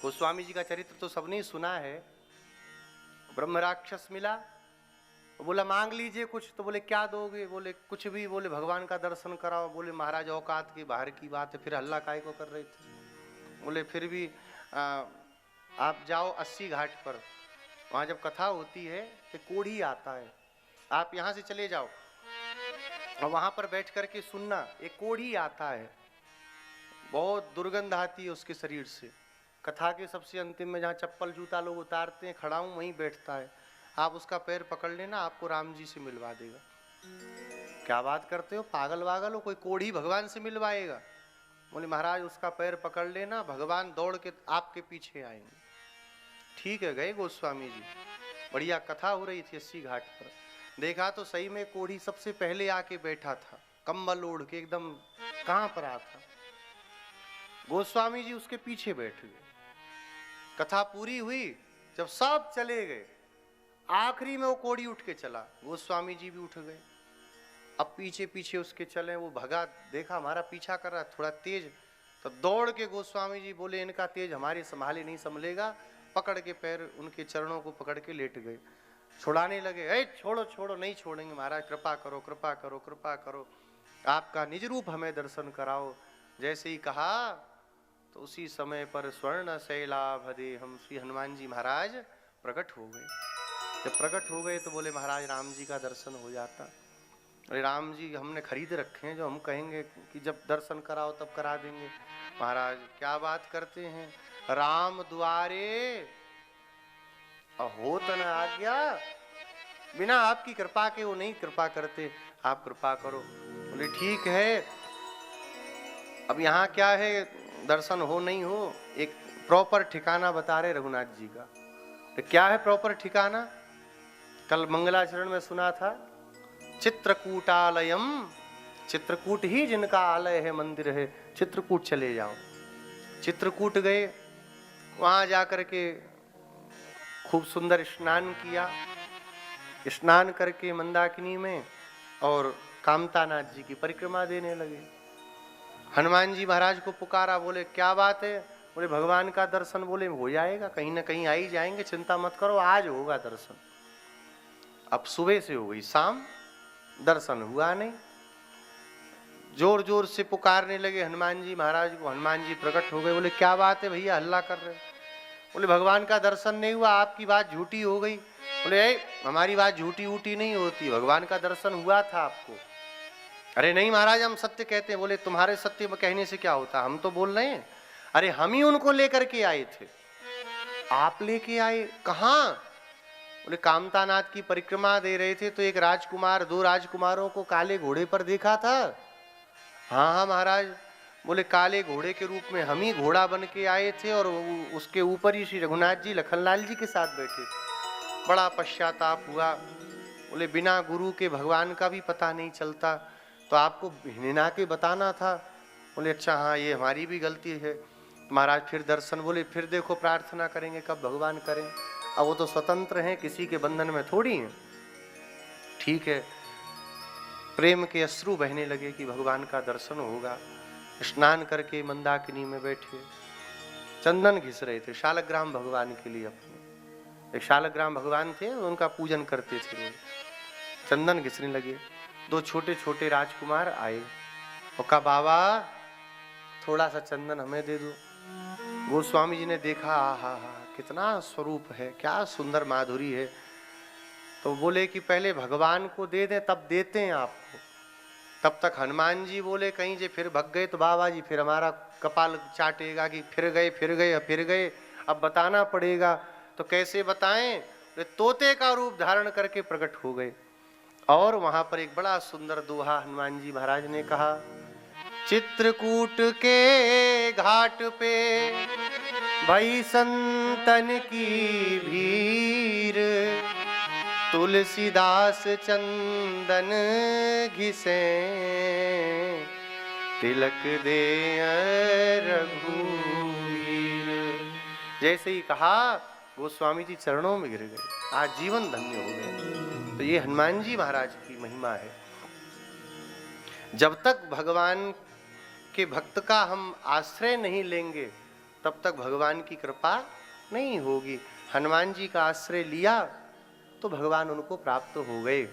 गोस्वामी जी का चरित्र तो सबने ही सुना है। ब्रह्म राक्षस मिला, बोला मांग लीजिए कुछ, तो बोले क्या दोगे? बोले कुछ भी। बोले भगवान का दर्शन कराओ। बोले महाराज औकात की बाहर की बात है, फिर हल्ला काहे को कर रहे थे? बोले फिर भी आप जाओ 80 घाट पर, वहां जब कथा होती है तो कोढ़ी आता है, आप यहाँ से चले जाओ और वहां पर बैठ करके सुनना। एक कोढ़ी आता है, बहुत दुर्गंध आती है उसके शरीर से। कथा के सबसे अंतिम में जहाँ चप्पल जूता लोग उतारते हैं, खड़ा हूं वहीं बैठता है। आप उसका पैर पकड़ लेना, आपको राम जी से मिलवा देगा। क्या बात करते हो, पागल वागल हो? कोई कोढ़ी भगवान से मिलवाएगा? बोले महाराज उसका पैर पकड़ लेना, भगवान दौड़ के आपके पीछे आएंगे। ठीक है, गए गोस्वामी जी। बढ़िया कथा हो रही थी 80 घाट पर। देखा तो सही में कोढ़ी सबसे पहले आके बैठा था, कंबल ओढ़ के एकदम कहां पर आता। गोस्वामी जी उसके पीछे बैठ गए। कथा पूरी हुई, जब सब चले गए, आखिरी में वो कोढ़ी उठ के चला, गोस्वामी जी भी उठ गए। अब पीछे पीछे उसके चले, वो भगा, देखा हमारा पीछा कर रहा, थोड़ा तेज, तो दौड़ के गोस्वामी जी बोले इनका तेज हमारे संभाले नहीं संभलेगा। पकड़ के पैर उनके चरणों को पकड़ के लेट गए। छुड़ाने लगे, ए छोड़ो छोड़ो, नहीं छोड़ेंगे महाराज, कृपा करो कृपा करो कृपा करो, आपका निज रूप हमें दर्शन कराओ। जैसे ही कहा तो उसी समय पर स्वर्ण शैलाभदे हम श्री हनुमान जी महाराज प्रकट हो गए। जब प्रकट हो गए तो बोले महाराज राम जी का दर्शन हो जाता। अरे राम जी हमने खरीद रखे हैं, जो हम कहेंगे कि जब दर्शन कराओ तब करा देंगे। महाराज क्या बात करते हैं, राम द्वारे होत न आज्ञा, बिना आपकी कृपा के वो नहीं कृपा करते, आप कृपा करो। बोले ठीक है, अब यहाँ क्या है, दर्शन हो नहीं हो, एक प्रॉपर ठिकाना बता रहे रघुनाथ जी का। तो क्या है प्रॉपर ठिकाना? कल मंगलाचरण में सुना था, चित्रकूटालयम, चित्रकूट ही जिनका आलय है, मंदिर है, चित्रकूट चले जाओ। चित्रकूट गए, वहां जाकर के खूब सुंदर स्नान किया। स्नान करके मंदाकिनी में और कामतानाथ जी की परिक्रमा देने लगे। हनुमान जी महाराज को पुकारा, बोले क्या बात है? बोले भगवान का दर्शन बोले हो जाएगा, कहीं ना कहीं आ ही जाएंगे, चिंता मत करो, आज होगा दर्शन। अब सुबह से हो गई शाम, दर्शन हुआ नहीं। जोर जोर से पुकारने लगे हनुमान जी महाराज को। हनुमान जी प्रकट हो गए, बोले क्या बात है भैया, हल्ला कर रहे? बोले भगवान का दर्शन नहीं हुआ, आपकी बात झूठी हो गई। बोले हमारी बात झूठी ऊटी नहीं होती, भगवान का दर्शन हुआ था आपको। अरे नहीं महाराज हम सत्य कहते हैं। बोले तुम्हारे सत्य कहने से क्या होता, हम तो बोल रहे हैं। अरे हम ही उनको लेकर के आए थे। आप लेके आए कहाँ? बोले कामतानाथ की परिक्रमा दे रहे थे तो एक राजकुमार, दो राजकुमारों को काले घोड़े पर देखा था। हाँ हाँ महाराज। बोले काले घोड़े के रूप में हम ही घोड़ा बन के आए थे और उसके ऊपर ही श्री रघुनाथ जी लखनलाल जी के साथ बैठे थे। बड़ा पश्चाताप हुआ। बोले बिना गुरु के भगवान का भी पता नहीं चलता, तो आपको हिना के बताना था। बोले अच्छा हाँ, ये हमारी भी गलती है महाराज। फिर दर्शन, बोले फिर देखो प्रार्थना करेंगे कब भगवान करें, अब वो तो स्वतंत्र हैं, किसी के बंधन में थोड़ी हैं। ठीक है, प्रेम के अश्रु बहने लगे कि भगवान का दर्शन होगा। स्नान करके मंदाकिनी में बैठे, चंदन घिस रहे थे शालग्राम भगवान के लिए। अपने एक शालग्राम भगवान थे, उनका पूजन करते थे, चंदन घिसने लगे। दो छोटे छोटे राजकुमार आए और कहा बाबा थोड़ा सा चंदन हमें दे दो। गोस्वामी जी ने देखा, हा हा कितना स्वरूप है, क्या सुंदर माधुरी है। तो बोले कि पहले भगवान को दे दें तब देते हैं आपको। तब तक हनुमान जी बोले कहीं जे फिर भग गए तो बाबा जी फिर हमारा कपाल चाटेगा कि फिर गए फिर गए फिर गए, अब बताना पड़ेगा। तो कैसे बताएं? तोते का रूप धारण करके प्रकट हो गए और वहां पर एक बड़ा सुंदर दोहा हनुमान जी महाराज ने कहा, चित्रकूट के घाट पे भई संतन की भीड़, तुलसीदास चंदन घिसे, तिलक दे रघुवीर। जैसे ही कहा गोस्वामी जी चरणों में गिर गए, आज जीवन धन्य हो गए। तो ये हनुमान जी महाराज की महिमा है। जब तक भगवान के भक्त का हम आश्रय नहीं लेंगे तब तक भगवान की कृपा नहीं होगी। हनुमान जी का आश्रय लिया तो भगवान उनको प्राप्त हो गए।